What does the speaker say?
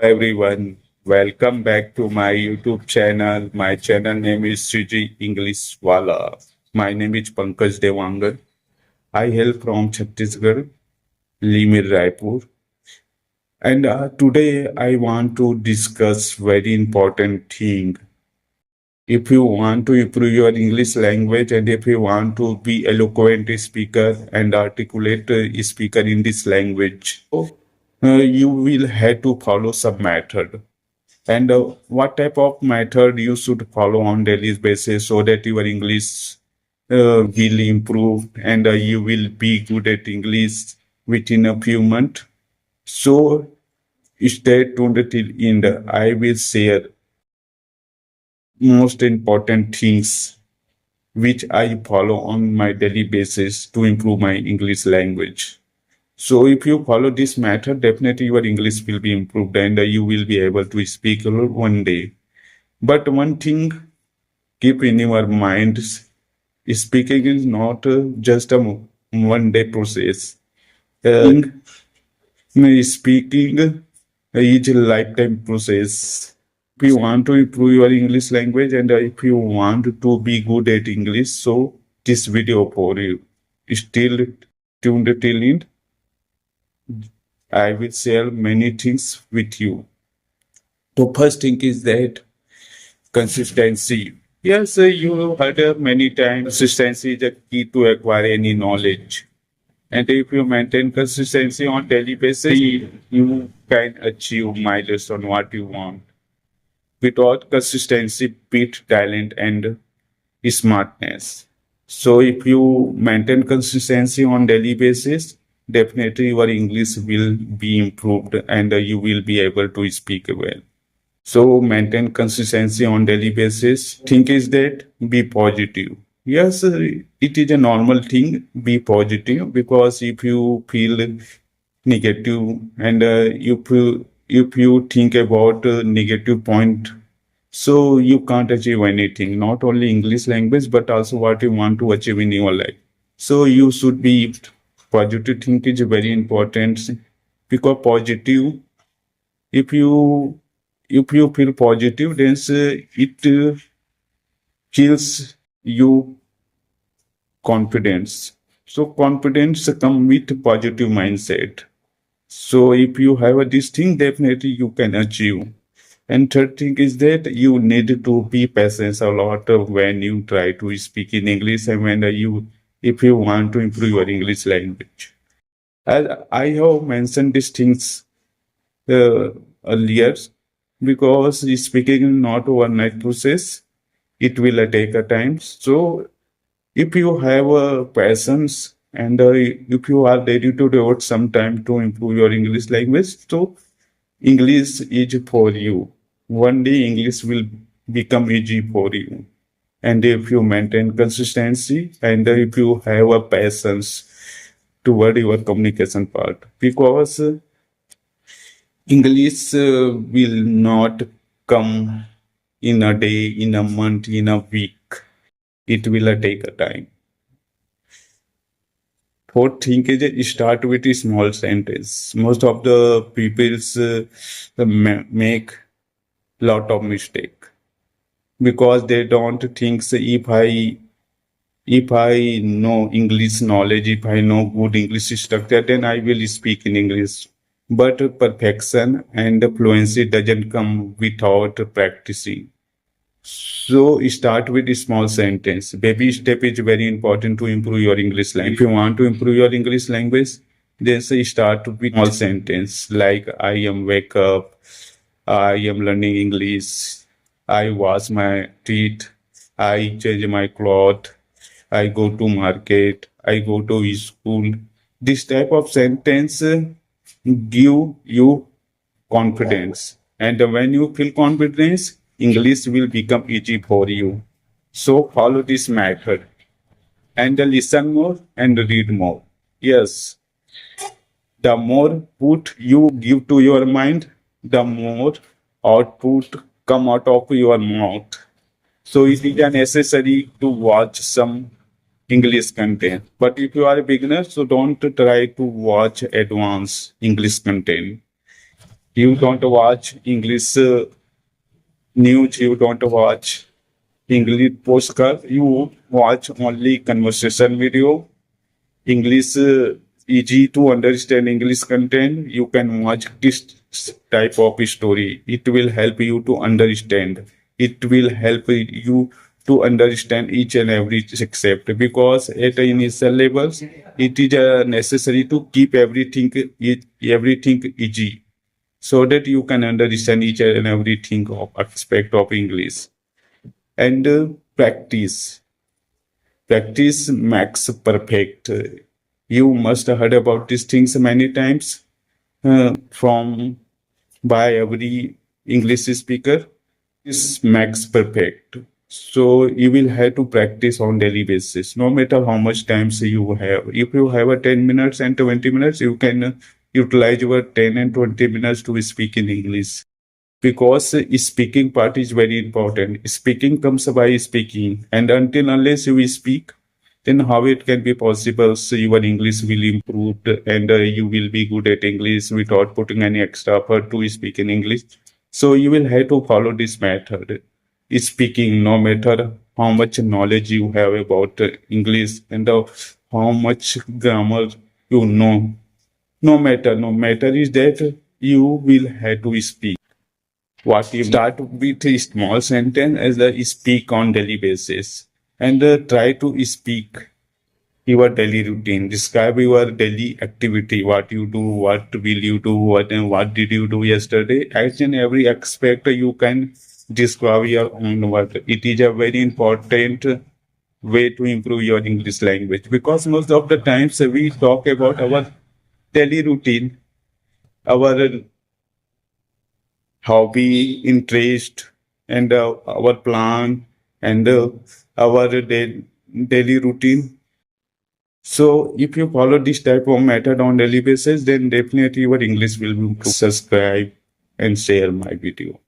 everyone. Welcome back to my YouTube channel. My channel name is Sriji English Wala. My name is Pankaj Dewangan. I hail from Chhattisgarh, Limit Raipur. And today I want to discuss very important thing. If you want to improve your English language and if you want to be eloquent speaker and articulate speaker in this language, you will have to follow some method. And what type of method you should follow on daily basis so that your English will improve and you will be good at English within a few months. So stay tuned till end. I will share most important things which I follow on my daily basis to improve my English language. So if you follow this method, definitely your English will be improved and you will be able to speak one day. But one thing keep in your mind, speaking is not just a one day process. Speaking is a lifetime process. If you want to improve your English language and if you want to be good at English, so this video for you. Still tuned till end. I will share many things with you. The first thing is that consistency. Yes, you heard many times consistency is a key to acquire any knowledge. And if you maintain consistency on daily basis, you can achieve milestone what you want. Without consistency, beat talent and smartness. So if you maintain consistency on daily basis, definitely your English will be improved and you will be able to speak well. So maintain consistency on daily basis. Think is that be positive. Yes, it is a normal thing. Be positive because if you feel negative and if you think about negative point, so you can't achieve anything. Not only English language, but also what you want to achieve in your life. So you should be positive. Think is very important because positive. If you feel positive, then it gives you confidence. So confidence come with positive mindset. So if you have this thing, definitely you can achieve. And third thing is that you need to be patient a lot when you try to speak in English and when if you want to improve your English language. As I have mentioned these things uh, earlier, because speaking is not overnight process, it will take a time. So if you have a patience and if you are ready to devote some time to improve your English language, so English is for you. One day English will become easy for you. And if you maintain consistency and if you have a patience toward your communication part, because English will not come in a day, in a month, in a week. It will take a time. Fourth thing is start with a small sentence. Most of the people's make lot of mistake because they don't think if I know English knowledge, if I know good English structure, then I will speak in English. But perfection and fluency doesn't come without practicing. So start with a small sentence. Baby step is very important to improve your English language. If you want to improve your English language, then say start with small sentence like I am wake up, I am learning English, I wash my teeth, I change my cloth, I go to market, I go to school. This type of sentence give you confidence. And when you feel confidence, English will become easy for you. So follow this method and listen more and read more. Yes, the more put you give to your mind, the more output come out of your mouth. So it is necessary to watch some English content. But if you are a beginner, so don't try to watch advanced English content. You don't watch English news, you don't watch English postcard, you watch only conversation video. English easy to understand English content. You can watch this type of story. It will help you to understand. It will help you to understand each and every concept because at the initial levels, it is necessary to keep everything easy so that you can understand each and everything of aspect of English and practice makes perfect. You must have heard about these things many times from by every English speaker. This makes perfect. So you will have to practice on daily basis, no matter how much times you have. If you have a 10 minutes and 20 minutes, you can utilize your 10 and 20 minutes to speak in English because speaking part is very important. Speaking comes by speaking, and until unless you speak, then how it can be possible? So your English will improve, and you will be good at English without putting any extra effort to speak in English. So you will have to follow this method. Speaking, no matter how much knowledge you have about English and how much grammar you know, no matter is that you will have to speak. What you start with a small sentence as a speak on daily basis and try to speak your daily routine. Describe your daily activity, what you do, what will you do, what did you do yesterday. Each and every aspect you can describe your own word. It is a very important way to improve your English language because most of the times we talk about our daily routine, our hobby, interest, and our plan and our daily routine. So if you follow this type of method on daily basis, then definitely your English will improve. Subscribe and share my video.